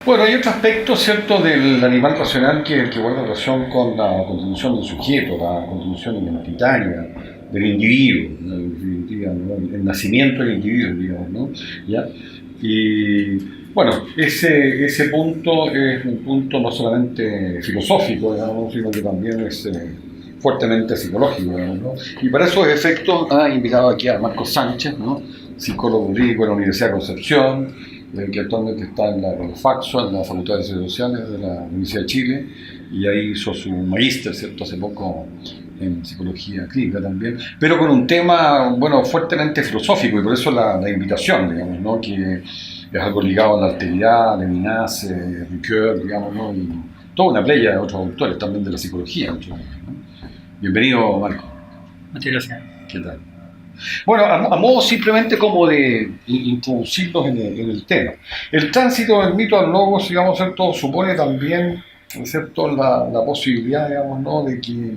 Bueno, hay otro aspecto, ¿cierto?, del animal racional que guarda relación con la constitución del sujeto, la constitución identitaria del individuo, ¿no? En definitiva, ¿no? El nacimiento del individuo, digamos, ¿no? ¿Ya? Y bueno, ese punto es un punto no solamente filosófico, digamos, sino que también es fuertemente psicológico, digamos, ¿no? Y para esos efectos ha invitado aquí a Marcos Sánchez, ¿no?, psicólogo jurídico de la Universidad de Concepción, que actualmente está en la FACSO, en la Facultad de Ciencias Sociales de la Universidad de Chile, y ahí hizo su magíster, ¿cierto?, hace poco en psicología clínica también, pero con un tema, bueno, fuertemente filosófico, y por eso la invitación, digamos, ¿no?, que es algo ligado a la alteridad, Levinas, Ricoeur, digamos, ¿no?, y toda una playa de otros autores también de la psicología, ¿no? Bienvenido, Marco. Muchas gracias. ¿Qué tal? Bueno, a modo simplemente como de introducirlos en el tema. El tránsito del mito al logos, digamos, ¿cierto?, supone también, ¿cierto?, la posibilidad, digamos, ¿no?, de que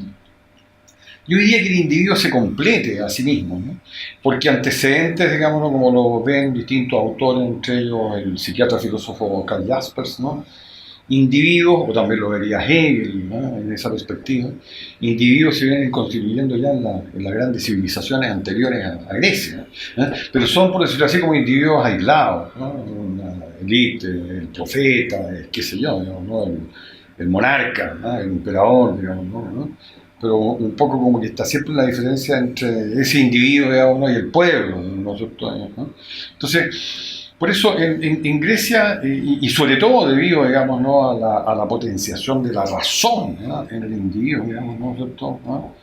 yo diría que el individuo se complete a sí mismo, ¿no? Porque antecedentes, digamos, ¿no?, como lo ven distintos autores, entre ellos el psiquiatra filósofo Karl Jaspers, ¿no?, individuos, o también lo vería Hegel, ¿no?, en esa perspectiva, individuos se vienen constituyendo ya en las grandes civilizaciones anteriores a Grecia, ¿no? Pero son, por decirlo así, como individuos aislados, ¿no?, una élite, el profeta, qué sé yo, digamos, ¿no?, el monarca, ¿no?, el emperador, digamos, ¿no? Pero un poco como que está siempre la diferencia entre ese individuo, digamos, ¿no?, y el pueblo, ¿no?, ¿no? Entonces, por eso en Grecia, y sobre todo debido, digamos, ¿no?, a la potenciación de la razón, ¿no?, en el individuo, digamos, ¿no?, ¿cierto?, ¿no?,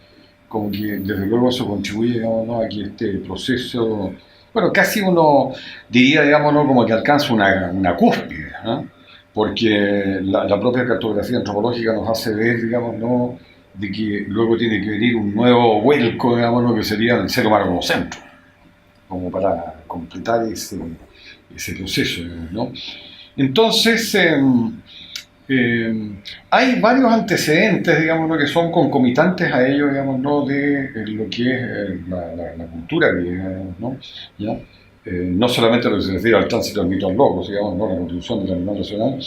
como que desde luego eso contribuye, digamos, ¿no?, a que este proceso, bueno, casi uno diría, digamos, ¿no?, como que alcanza una cúspide, ¿no?, porque la propia cartografía antropológica nos hace ver, digamos, ¿no?, de que luego tiene que venir un nuevo vuelco, digamos, ¿no?, que sería el ser humano como centro, como para completar ese proceso, ¿no? Entonces, hay varios antecedentes, digamos, ¿no?, que son concomitantes a ello, digamos, ¿no?, de lo que es la cultura griega, digamos, ¿no? ¿Ya? No solamente lo que se refiere al tránsito del mito al logos, digamos, ¿no?, la contribución del animal racional,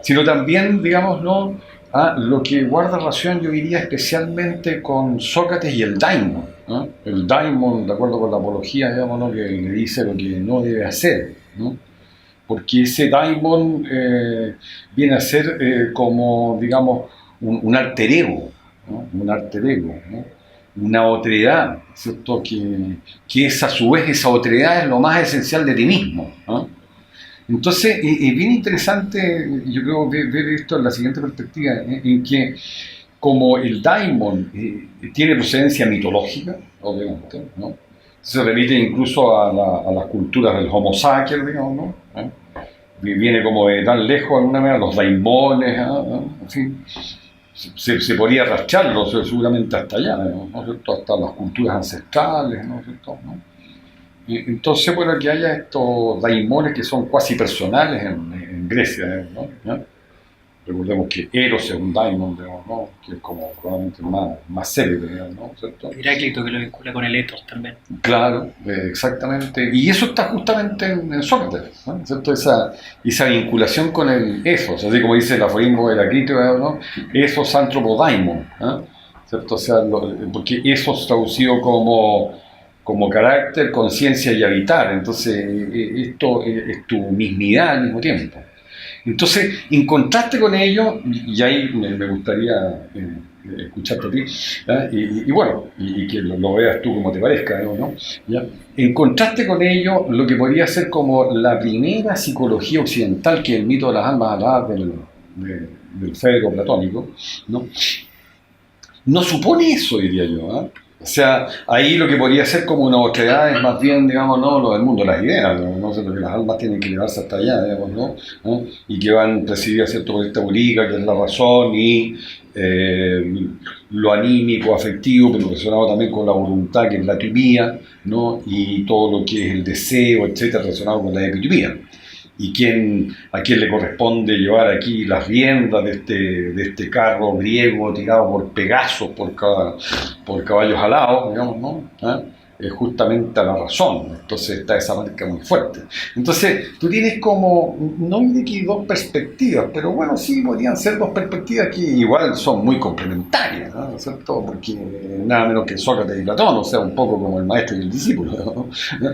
sino también, digamos, ¿no?, a lo que guarda relación, yo diría, especialmente con Sócrates y el daimon, ¿no? El daimon, de acuerdo con la apología, digamos, ¿no?, que le dice lo que no debe hacer, ¿no? Porque ese daimon viene a ser como, digamos, un alter ego, ¿no?, un alter ego, ¿no?, una otredad, ¿cierto?, que es a su vez, esa otredad es lo más esencial de ti mismo, ¿no? Entonces, es bien interesante, yo creo, ver esto en la siguiente perspectiva, en que como el daimon tiene procedencia mitológica, obviamente, ¿no?, se remite incluso a las culturas del Homo sapiens, digamos, ¿no?, viene como de tan lejos, de alguna manera, los daimones, en fin, se podría arrastrarlo seguramente hasta allá, ¿no?, ¿cierto?, hasta las culturas ancestrales, ¿no?, ¿cierto?, ¿no? Entonces, bueno, que haya estos daimones que son cuasi personales en Grecia, ¿no? ¿no? Recordemos que Eros es un daimon, digamos, ¿no?, que es como probablemente más célebre, digamos, ¿no?, ¿cierto? Heráclito, que lo vincula con el etos también. Claro, exactamente. Y eso está justamente en Sócrates, ¿no?, ¿cierto? Esa vinculación con el ethos, así como dice el aforismo de Heráclito, ¿no?, ethos anthropodaimon, ¿no?, ¿cierto? O sea, porque ethos traducido como carácter, conciencia y habitar. Entonces, esto es tu mismidad al mismo tiempo. Entonces, en contraste con ello, y ahí me gustaría escucharte a ti, ¿ya?, y bueno, y que lo veas tú como te parezca, ¿no? ¿Ya? En contraste con ello, lo que podría ser como la primera psicología occidental, que es el mito de las almas aladas del Fédero platónico, ¿no?, no supone eso, diría yo, ¿eh? O sea, ahí lo que podría ser como una otredad es más bien, digamos, ¿no?, lo del mundo de las ideas, ¿no? O sea, lo que las almas tienen que llevarse hasta allá, digamos, ¿no? Y que van presididas, ¿cierto?, por esta bolígrafo, que es la razón, y lo anímico, afectivo, pero relacionado también con la voluntad, que es la epitupía, ¿no?, y todo lo que es el deseo, etcétera, relacionado con la epitupía. Y a quién le corresponde llevar aquí las riendas de este carro griego tirado por Pegasos, por caballos alados, digamos, ¿no? justamente a la razón. Entonces está esa marca muy fuerte. Entonces tú tienes como, no diré que dos perspectivas, pero bueno, sí podrían ser dos perspectivas que igual son muy complementarias, ¿no? ¿No es cierto? Porque nada menos que Sócrates y Platón, o sea, un poco como el maestro y el discípulo, ¿no?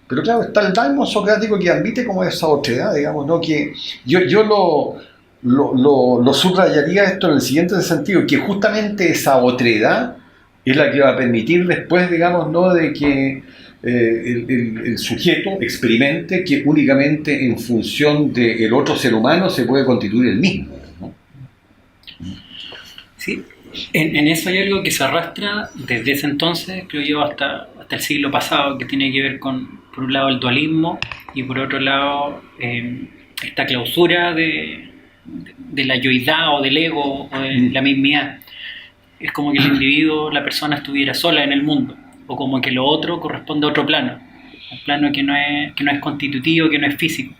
Pero claro, está el daimon socrático que admite como esa otredad, digamos, ¿no? Que yo lo subrayaría esto en el siguiente sentido, que justamente esa otredad es la que va a permitir después, digamos, ¿no? De que el sujeto experimente que únicamente en función del otro ser humano se puede constituir el mismo, ¿no? Sí, en eso hay algo que se arrastra desde ese entonces, creo yo, hasta el siglo pasado, que tiene que ver con, por un lado, el dualismo y por otro lado, esta clausura de la yoidad o del ego o de la mismidad. Es como que el individuo, la persona estuviera sola en el mundo, o como que lo otro corresponde a otro plano, un plano que no es constitutivo, que no es físico.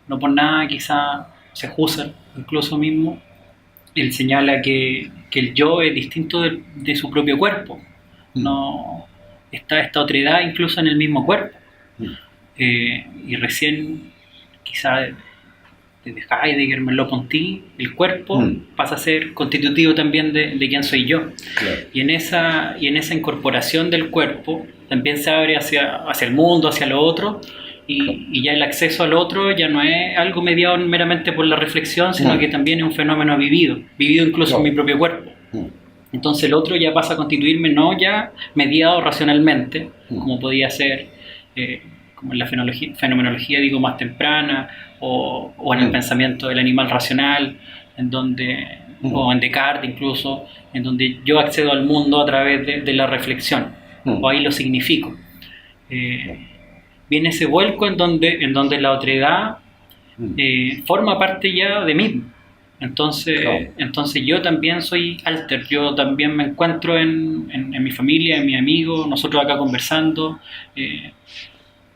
No por nada quizá se Husserl incluso mismo, él señala que el yo es distinto de su propio cuerpo. No está esta otredad incluso en el mismo cuerpo. Y recién quizá desde Heidegger, Merleau-Ponty, el cuerpo pasa a ser constitutivo también de quién soy yo. Claro. Y en esa incorporación del cuerpo también se abre hacia el mundo, hacia lo otro, y ya el acceso al otro ya no es algo mediado meramente por la reflexión, sino que también es un fenómeno vivido incluso en mi propio cuerpo. Entonces el otro ya pasa a constituirme no ya mediado racionalmente, como podía ser como en la fenomenología digo más temprana, o en el pensamiento del animal racional, en donde, o en Descartes incluso, en donde yo accedo al mundo a través de la reflexión, o ahí lo significo. Viene ese vuelco en donde la otredad forma parte ya de mí. Entonces yo también soy alter, yo también me encuentro en mi familia, en mis amigos, nosotros acá conversando,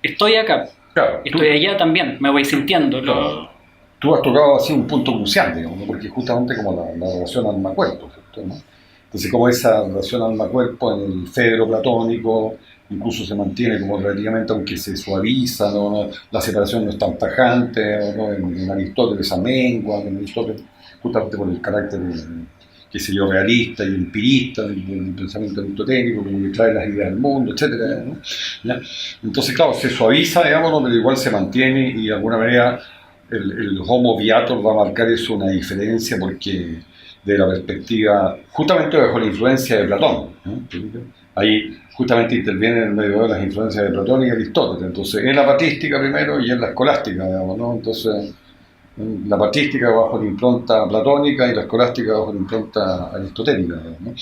estoy acá, Claro, estoy allá también, me voy sintiendo. Claro. Tú has tocado así un punto crucial, digamos, ¿no? Porque justamente como la relación alma-cuerpo, ¿cierto? ¿No? Entonces, como esa relación alma-cuerpo en el Fedro platónico incluso se mantiene como relativamente, aunque se suaviza, ¿no? La separación no es tan tajante, ¿no? En Aristóteles amengua, en Aristóteles, justamente por el carácter, qué sé yo, realista y empirista del pensamiento aristotélico, como que trae las ideas del mundo, etcétera, ¿no? ¿Ya? Entonces, claro, se suaviza, digamos, pero igual se mantiene y de alguna manera el Homo viator va a marcar eso una diferencia porque de la perspectiva, justamente bajo la influencia de Platón, ¿no? Ahí justamente intervienen en medio de las influencias de Platón y Aristóteles, entonces en la patrística primero y en la escolástica, digamos, ¿no? Entonces la patrística bajo la impronta platónica y la escolástica bajo la impronta aristotélica, ¿no?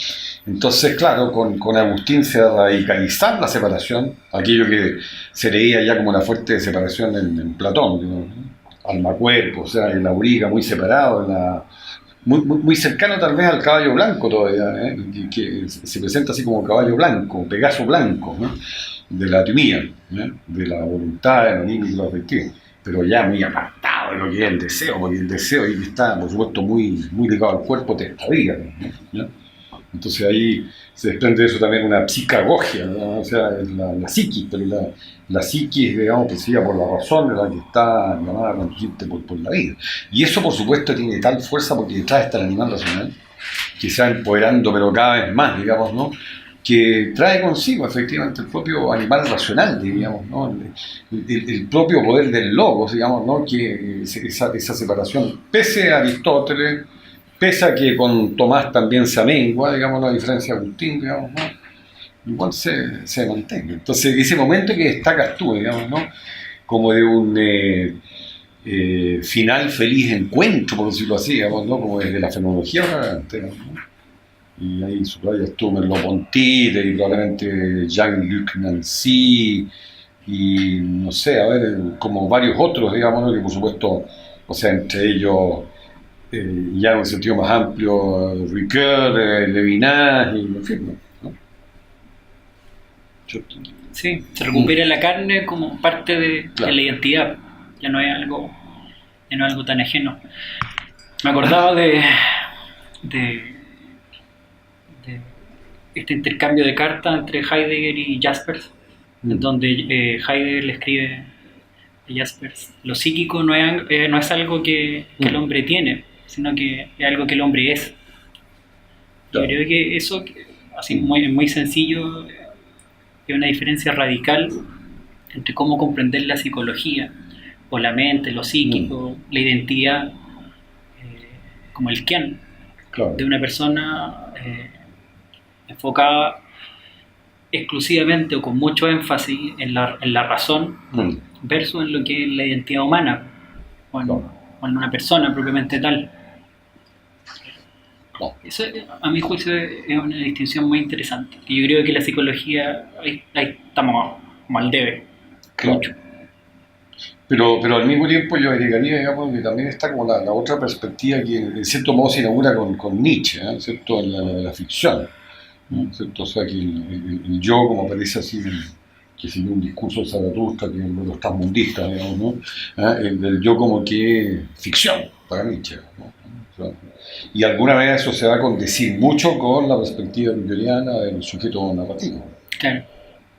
Entonces, claro, con Agustín se va a radicalizar la separación, aquello que se leía ya como una fuerte separación en Platón, ¿no? Alma-cuerpo, o sea, el auriga muy separado, muy cercano tal vez al caballo blanco todavía, que se presenta así como caballo blanco, Pegaso blanco, ¿no? De la atimía, de la voluntad, de los límites y los objetivos, pero ya muy apartado de lo que es el deseo, porque el deseo ahí está, por supuesto, muy ligado al cuerpo testaviga, ¿no? Entonces ahí se desprende de eso también una psicagogia, ¿no? O sea, la psiquis, pero la psiquis, digamos, que sigue por la razón, es la que está llamada a conducirte por la vida. Y eso, por supuesto, tiene tal fuerza porque detrás está el animal racional, que se va empoderando, pero cada vez más, digamos, ¿no? Que trae consigo efectivamente el propio animal racional, digamos, ¿no? El propio poder del logos, digamos, ¿no? Que esa separación, pese a Aristóteles, pese a que con Tomás también se amengua, digamos, la diferencia de Agustín, digamos, ¿no? Igual se mantenga. Entonces, ese momento que destacas tú, digamos, ¿no? Como de un final feliz encuentro, por decirlo así, digamos, ¿no? Como desde la fenomenología adelante, ¿no? Y ahí subrayas tú Merleau-Ponty y probablemente Jean-Luc Nancy y no sé, a ver, como varios otros, digamos, ¿no? Que por supuesto, o sea, entre ellos ya en un sentido más amplio, Ricoeur, Levinas y en fin, ¿no? Sí, se recupera la carne como parte de la identidad, ya no es algo tan ajeno. Me acordaba de este intercambio de cartas entre Heidegger y Jaspers, en donde Heidegger le escribe a Jaspers: lo psíquico no es algo que el hombre tiene, sino que es algo que el hombre es. Yo creo que eso, así muy sencillo, es una diferencia radical entre cómo comprender la psicología, o la mente, lo psíquico, la identidad, como el quién, de una persona enfocada exclusivamente o con mucho énfasis en la razón versus en lo que es la identidad humana o en una persona propiamente tal. Eso, a mi juicio, es una distinción muy interesante, y yo creo que la psicología ahí estamos como al debe. Mucho. Pero al mismo tiempo yo agregaría, digamos, que también está como la otra perspectiva que en cierto modo se inaugura con Nietzsche, ¿cierto? En la ficción, ¿cierto? O sea, que el yo, como aparece así, que sigue un discurso de Zaratustra, que es uno de los transmundistas, digamos, ¿no? El yo como que ficción para Nietzsche, ¿no? O sea, y alguna vez eso se va a condecir mucho con la perspectiva lutheriana del sujeto narrativo. Claro.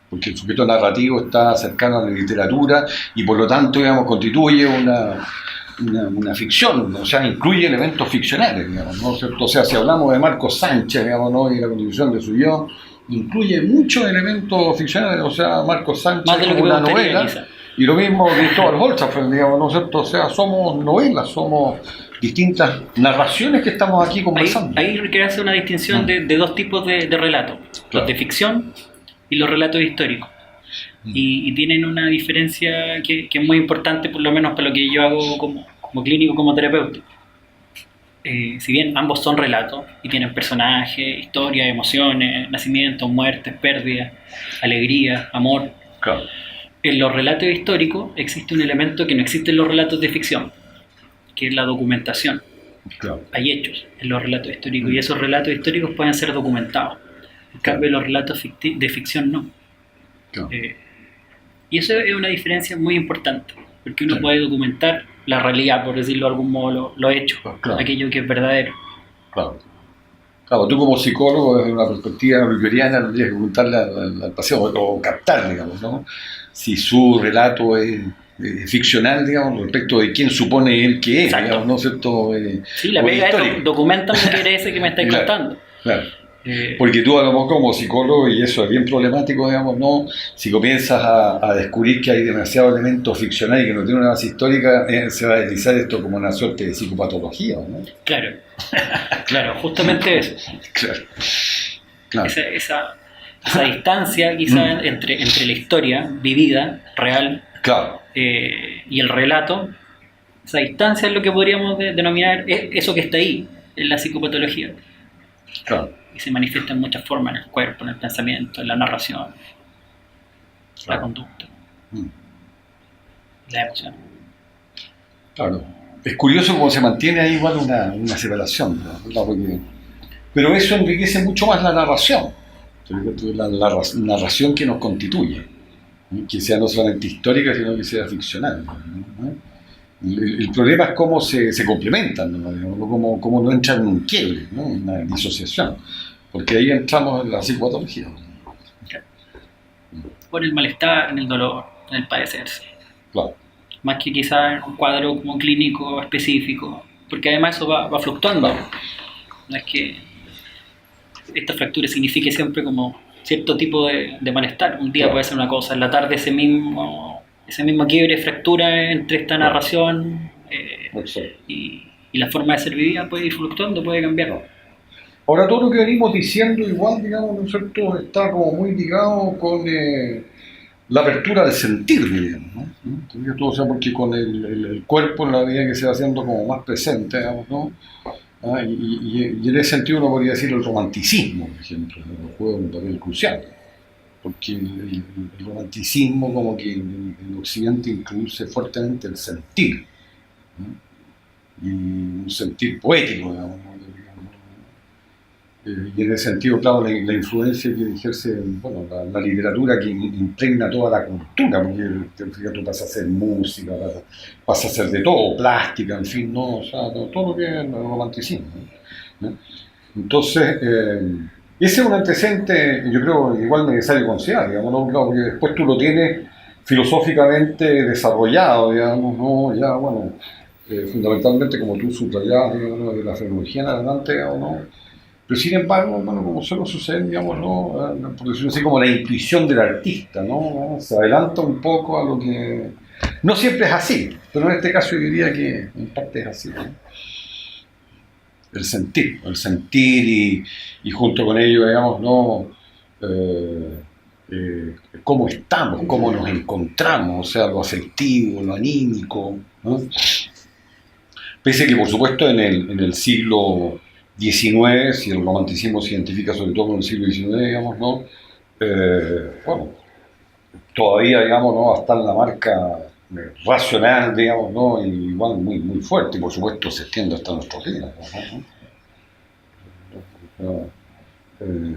Porque el sujeto narrativo está cercano a la literatura y por lo tanto, digamos, constituye una ficción, o sea, incluye elementos ficcionales, digamos, ¿no? ¿Cierto? O sea, si hablamos de Marcos Sánchez, digamos, ¿no? Y la constitución de su yo, incluye muchos elementos ficcionales, o sea, Marcos Sánchez como una novela, quizá. Y lo mismo Cristóbal Holzapfel, digamos, ¿no es cierto? O sea, somos novelas, somos distintas narraciones que estamos aquí conversando. Ahí hay que hacer una distinción de dos tipos de relatos, los de ficción y los relatos históricos. Y tienen una diferencia que es muy importante, por lo menos para lo que yo hago como clínico, como terapeuta. Si bien ambos son relatos y tienen personajes, historias, emociones, nacimientos, muertes, pérdidas, alegría, amor. Claro. En los relatos históricos existe un elemento que no existe en los relatos de ficción, que es la documentación. Claro. Hay hechos en los relatos históricos y esos relatos históricos pueden ser documentados. En cambio, los relatos de ficción no. Claro. Y eso es una diferencia muy importante, porque uno puede documentar la realidad, por decirlo de algún modo, lo hecho, aquello que es verdadero. Claro. Claro, tú como psicólogo, desde una perspectiva lutheriana, tendrías que preguntarle al paciente o captar, digamos, ¿no? Si su relato es ficcional, digamos, respecto de quién supone él que es, digamos, ¿no es cierto? Sí, la pega es documentar lo que eres ese que me estáis contando. Claro. Porque tú, como psicólogo, y eso es bien problemático, digamos, ¿no? Si comienzas a descubrir que hay demasiados elementos ficcionales y que no tienen una base histórica, se va a deslizar esto como una suerte de psicopatología, ¿no? Claro, claro, justamente eso. Claro. Esa distancia quizá entre la historia vivida, real, y el relato, esa distancia es lo que podríamos denominar eso que está ahí, en la psicopatología. Claro. Y se manifiesta en muchas formas, en el cuerpo, en el pensamiento, en la narración, la conducta, la emoción. Claro. Es curioso cómo se mantiene ahí igual una separación, ¿no? Pero eso enriquece mucho más la narración, la narración que nos constituye, ¿no? Que sea no solamente histórica, sino que sea ficcional, ¿no? El problema es cómo se complementan, ¿no? Cómo no entran en un quiebre, ¿no? En una disociación, porque ahí entramos en la psicopatología. Por el malestar, en el dolor, en el padecerse. Claro. Más que quizás un cuadro como clínico específico, porque además eso va fluctuando. No es que esta fractura signifique siempre como cierto tipo de malestar. Un día puede ser una cosa, en la tarde ese mismo quiebre, fractura entre esta narración y la forma de ser vivida puede ir fluctuando, puede cambiar. Ahora, todo lo que venimos diciendo igual, digamos, ¿no es cierto?, está como muy ligado con la apertura del sentir, digamos, ¿no? Todo, o sea, porque con el cuerpo en la medida que se va haciendo como más presente, digamos, ¿no? Y en ese sentido uno podría decir el romanticismo, por ejemplo, ¿no? Juega un papel crucial. Porque el romanticismo como que en Occidente introduce fuertemente el sentir, ¿no? Y un sentir poético, digamos, ¿no? Y en ese sentido, claro, la influencia que ejerce, bueno, la literatura que impregna toda la cultura, porque fíjate, tú pasas a hacer música, pasas a hacer de todo, plástica, en fin, ¿no? O sea, todo lo que es el romanticismo, ¿no? Entonces, Ese es un antecedente, yo creo, igual necesario considerar, digamos, ¿no? Claro, porque después tú lo tienes filosóficamente desarrollado, digamos, ¿no? Ya, bueno, fundamentalmente como tú subrayabas, digamos, ¿no? De la fenomenología en adelante, digamos, ¿no? Pero sin embargo, bueno, como suele suceder, digamos, ¿no? Por decirlo así, como la intuición del artista, ¿no? Se adelanta un poco a lo que... No siempre es así, pero en este caso yo diría que en parte es así, ¿no? El sentir y junto con ello, digamos, ¿no? Eh, cómo estamos, cómo nos encontramos, o sea, lo afectivo, lo anímico, ¿no? Pese que, por supuesto, en el siglo XIX, si el romanticismo se identifica sobre todo con el siglo XIX, digamos, ¿no? Bueno, todavía, digamos, ¿no? Hasta en la marca racional, digamos, ¿no? Y igual muy, muy fuerte, y por supuesto se extiende hasta nuestros días, ¿no? Eh,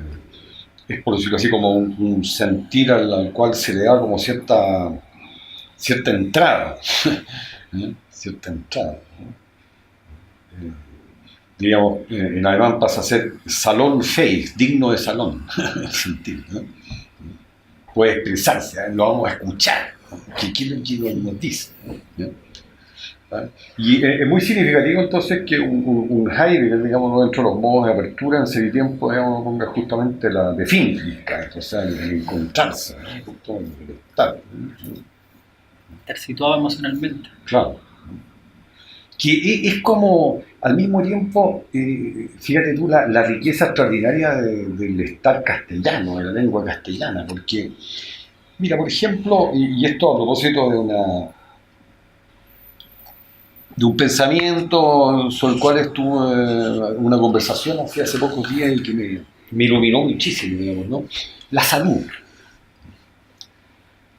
es por decirlo así como un sentir al cual se le da como cierta entrada, ¿eh? Cierta entrada, ¿no? Digamos, en alemán pasa a ser salonfähig, digno de salón, el sentir, ¿no? Puede expresarse, ¿eh? Lo vamos a escuchar, ¿no? ¿Qué nos dice? ¿No? ¿Ah? Y es muy significativo entonces que un Heidegger, digamos, dentro de los modos de apertura en ese tiempo, digamos, ponga justamente la Befindlichkeit, o sea, el encontrarse, ¿no? El estar, ¿no? Estar situado emocionalmente. Claro. Que es como, al mismo tiempo, fíjate tú la riqueza extraordinaria del estar castellano, de la lengua castellana, porque, mira, por ejemplo, y esto a propósito de un pensamiento sobre el cual estuve una conversación hace pocos días y que me iluminó muchísimo, digamos, ¿no? La salud.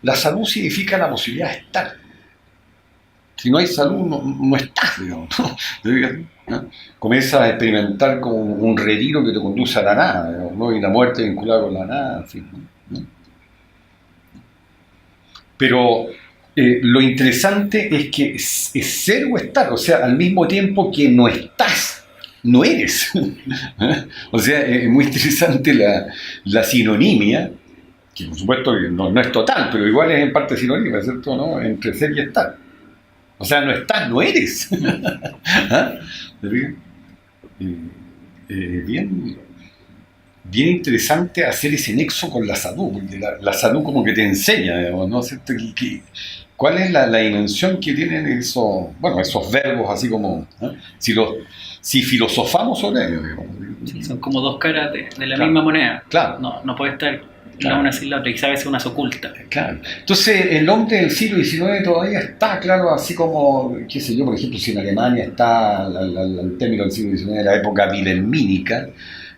La salud significa la posibilidad de estar. Si no hay salud, no estás, digamos, ¿no? Comienzas a experimentar como un retiro que te conduce a la nada, digamos, ¿no? Y la muerte vinculada con la nada, en fin, ¿no? Pero lo interesante es que es ser o estar, o sea, al mismo tiempo que no estás, no eres. O sea, es muy interesante la sinonimia, que por supuesto no es total, pero igual es en parte sinónima, ¿cierto? ¿No? Entre ser y estar. O sea, no estás, no eres. ¿Ah? Bien, bien interesante hacer ese nexo con la salud, porque la salud como que te enseña, digamos, ¿no? ¿Cierto? ¿Cuál es la dimensión que tienen esos verbos así como, ¿eh? Si filosofamos sobre ellos, digamos. Sí, son como dos caras de la Claro, misma moneda. claro, No puede estar claro. la una sin la otra, y quizás a veces una se oculta. Claro. Entonces, el hombre del siglo XIX todavía está, claro, así como, qué sé yo, por ejemplo, si en Alemania está el término del siglo XIX de la época wilhelmínica,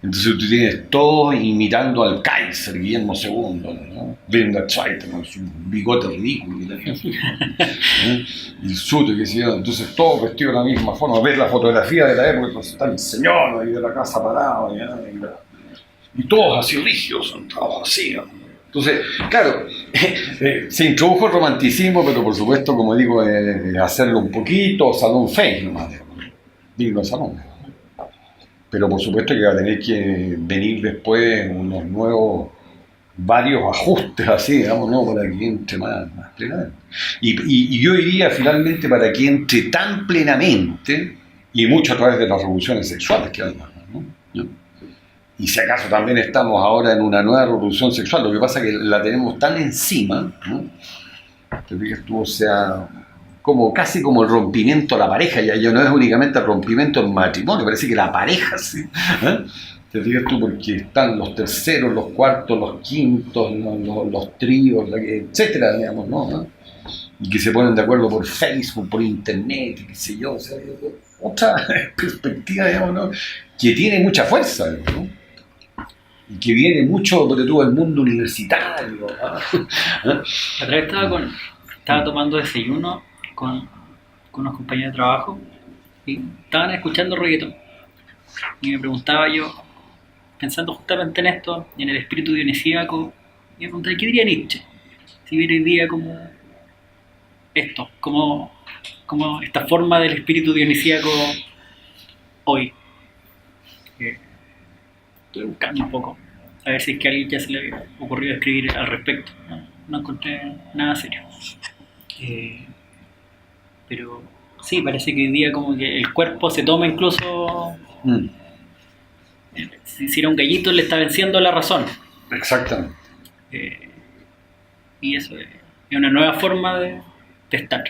entonces tú tienes todos imitando al Kaiser, Guillermo II, ¿no? Wilhelm II, con su bigote ridículo que tenía, ¿eh? Y el suto, qué sé yo, entonces todos vestidos de la misma forma. Ves la fotografía de la época, entonces está el señor ahí de la casa parado, y todos así rígidos, son todos así, ¿no? Entonces, claro, se introdujo el romanticismo, pero por supuesto, como digo, hacerlo un poquito, salón fake nomás, digno salón. Pero por supuesto que va a tener que venir después unos nuevos, varios ajustes así, digamos, ¿no? Para que entre más plenamente. Y yo diría finalmente para que entre tan plenamente, y mucho a través de las revoluciones sexuales que hay, ¿no? Y si acaso también estamos ahora en una nueva revolución sexual, lo que pasa es que la tenemos tan encima, ¿no? Te fijas tú, o sea, como casi como el rompimiento de la pareja, ya no es únicamente el rompimiento del matrimonio, parece que la pareja, ¿sí? ¿Eh? Te fijas tú, porque están los terceros, los cuartos, los quintos, los tríos, etcétera, digamos, ¿no? Y que se ponen de acuerdo por Facebook, por internet, qué sé yo, o sea, otra perspectiva, digamos, ¿no? Que tiene mucha fuerza, ¿no? Y que viene mucho de todo el mundo universitario, ¿no? La otra vez estaba tomando desayuno con unos compañeros de trabajo y estaban escuchando reggaetón. Y me preguntaba yo, pensando justamente en esto, y en el espíritu dionisíaco, y me preguntaba, ¿qué diría Nietzsche? Si viera hoy día como esto, como esta forma del espíritu dionisíaco hoy. estuve buscando un poco, a ver si es que a alguien ya se le había ocurrido escribir al respecto. No encontré nada serio. Pero sí, parece que hoy día como que el cuerpo se toma incluso... Si era un gallito le está venciendo la razón. Exactamente. Y eso es una nueva forma de estar.